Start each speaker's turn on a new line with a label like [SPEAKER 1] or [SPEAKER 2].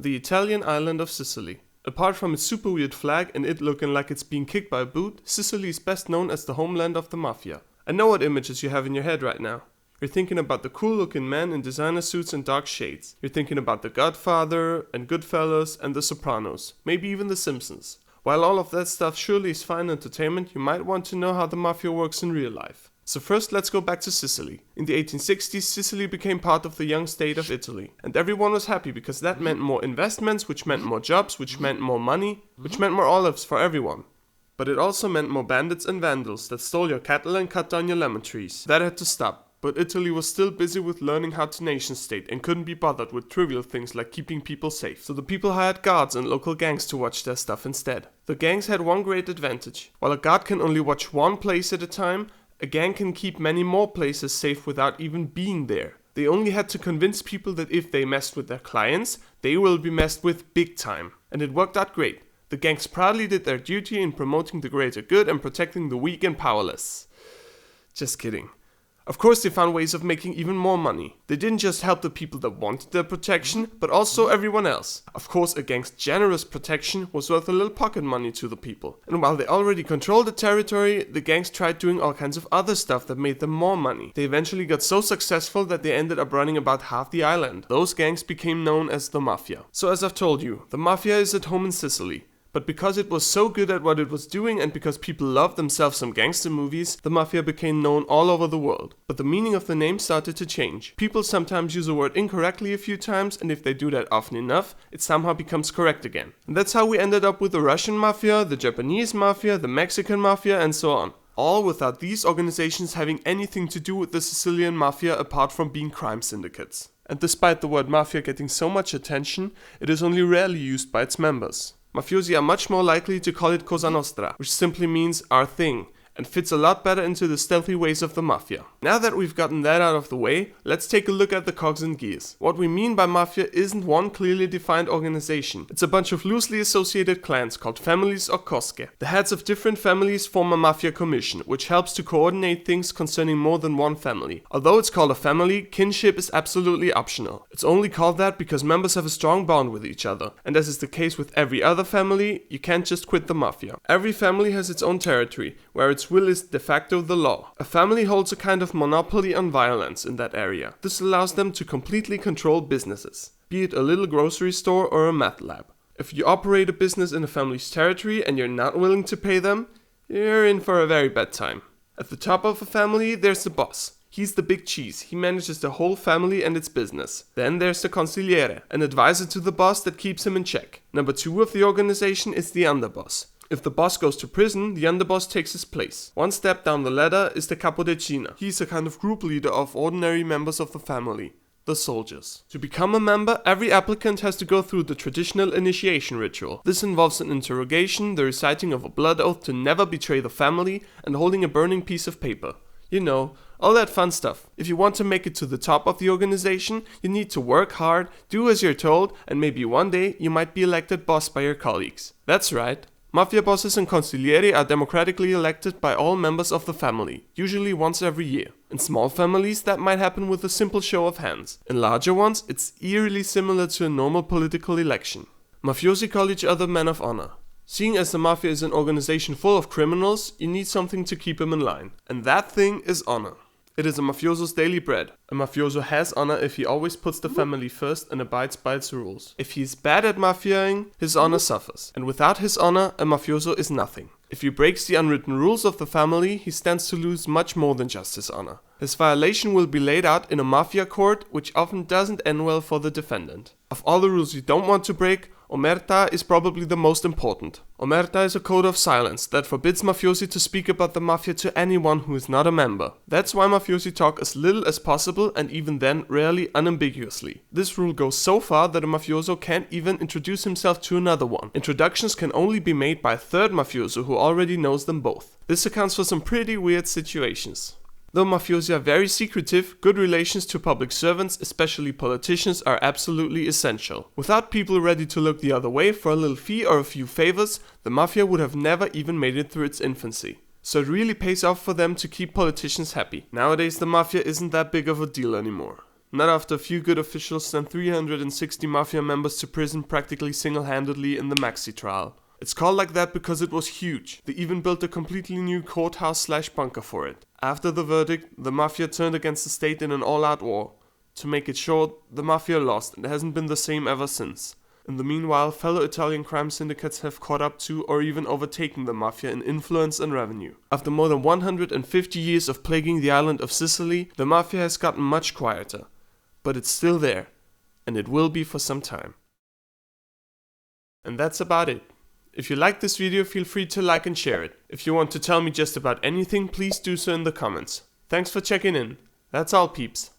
[SPEAKER 1] the Italian island of Sicily. Apart from its super weird flag and it looking like it's being kicked by a boot, Sicily is best known as the homeland of the Mafia. I know what images you have in your head right now. You're thinking about the cool looking men in designer suits and dark shades. You're thinking about the Godfather and Goodfellas and the Sopranos, maybe even the Simpsons. While all of that stuff surely is fine entertainment, you might want to know how the Mafia works in real life. So first let's go back to Sicily. In the 1860s, Sicily became part of the young state of Italy. And everyone was happy because that meant more investments, which meant more jobs, which meant more money, which meant more olives for everyone. But it also meant more bandits and vandals that stole your cattle and cut down your lemon trees. That had to stop. But Italy was still busy with learning how to nation state and couldn't be bothered with trivial things like keeping people safe. So the people hired guards and local gangs to watch their stuff instead. The gangs had one great advantage. While a guard can only watch one place at a time, a gang can keep many more places safe without even being there. They only had to convince people that if they messed with their clients, they will be messed with big time. And it worked out great. The gangs proudly did their duty in promoting the greater good and protecting the weak and powerless. Just kidding. Of course they found ways of making even more money. They didn't just help the people that wanted their protection, but also everyone else. Of course a gang's generous protection was worth a little pocket money to the people. And while they already controlled the territory, the gangs tried doing all kinds of other stuff that made them more money. They eventually got so successful that they ended up running about half the island. Those gangs became known as the Mafia. So as I've told you, the Mafia is at home in Sicily. But because it was so good at what it was doing and because people loved themselves some gangster movies, the Mafia became known all over the world. But the meaning of the name started to change. People sometimes use a word incorrectly a few times, and if they do that often enough, it somehow becomes correct again. And that's how we ended up with the Russian Mafia, the Japanese Mafia, the Mexican Mafia, and so on. All without these organizations having anything to do with the Sicilian Mafia apart from being crime syndicates. And despite the word Mafia getting so much attention, it is only rarely used by its members. Mafiosi are much more likely to call it Cosa Nostra, which simply means our thing, and fits a lot better into the stealthy ways of the Mafia. Now that we've gotten that out of the way, let's take a look at the cogs and gears. What we mean by Mafia isn't one clearly defined organization. It's a bunch of loosely associated clans called families or cosche. The heads of different families form a Mafia commission, which helps to coordinate things concerning more than one family. Although it's called a family, kinship is absolutely optional. It's only called that because members have a strong bond with each other. And as is the case with every other family, you can't just quit the Mafia. Every family has its own territory, where its will is de facto the law. A family holds a kind of monopoly on violence in that area. This allows them to completely control businesses, be it a little grocery store or a meth lab. If you operate a business in a family's territory and you're not willing to pay them, you're in for a very bad time. At the top of a family, there's the boss. He's the big cheese. He manages the whole family and its business. Then there's the consigliere, an advisor to the boss that keeps him in check. Number 2 of the organization is the underboss. If the boss goes to prison, the underboss takes his place. One step down the ladder is the capodecina. He's a kind of group leader of ordinary members of the family, the soldiers. To become a member, every applicant has to go through the traditional initiation ritual. This involves an interrogation, the reciting of a blood oath to never betray the family, and holding a burning piece of paper. You know, all that fun stuff. If you want to make it to the top of the organization, you need to work hard, do as you're told, and maybe one day you might be elected boss by your colleagues. That's right. Mafia bosses and consiglieri are democratically elected by all members of the family, usually once every year. In small families, that might happen with a simple show of hands. In larger ones, it's eerily similar to a normal political election. Mafiosi call each other men of honor. Seeing as the Mafia is an organization full of criminals, you need something to keep them in line. And that thing is honor. It is a mafioso's daily bread. A mafioso has honor if he always puts the family first and abides by its rules. If he is bad at mafiaing, his honor suffers. And without his honor, a mafioso is nothing. If he breaks the unwritten rules of the family, he stands to lose much more than just his honor. His violation will be laid out in a mafia court, which often doesn't end well for the defendant. Of all the rules you don't want to break, Omertà is probably the most important. Omertà is a code of silence that forbids mafiosi to speak about the Mafia to anyone who is not a member. That's why mafiosi talk as little as possible and even then rarely unambiguously. This rule goes so far that a mafioso can't even introduce himself to another one. Introductions can only be made by a third mafioso who already knows them both. This accounts for some pretty weird situations. Though mafiosi are very secretive, good relations to public servants, especially politicians, are absolutely essential. Without people ready to look the other way for a little fee or a few favors, the Mafia would have never even made it through its infancy. So it really pays off for them to keep politicians happy. Nowadays the Mafia isn't that big of a deal anymore. Not after a few good officials sent 360 Mafia members to prison practically single-handedly in the Maxi trial. It's called like that because it was huge. They even built a completely new courthouse/bunker for it. After the verdict, the Mafia turned against the state in an all-out war. To make it short, the Mafia lost and hasn't been the same ever since. In the meanwhile, fellow Italian crime syndicates have caught up to or even overtaken the Mafia in influence and revenue. After more than 150 years of plaguing the island of Sicily, the Mafia has gotten much quieter. But it's still there, and it will be for some time. And that's about it. If you liked this video, feel free to like and share it. If you want to tell me just about anything, please do so in the comments. Thanks for checking in. That's all, peeps.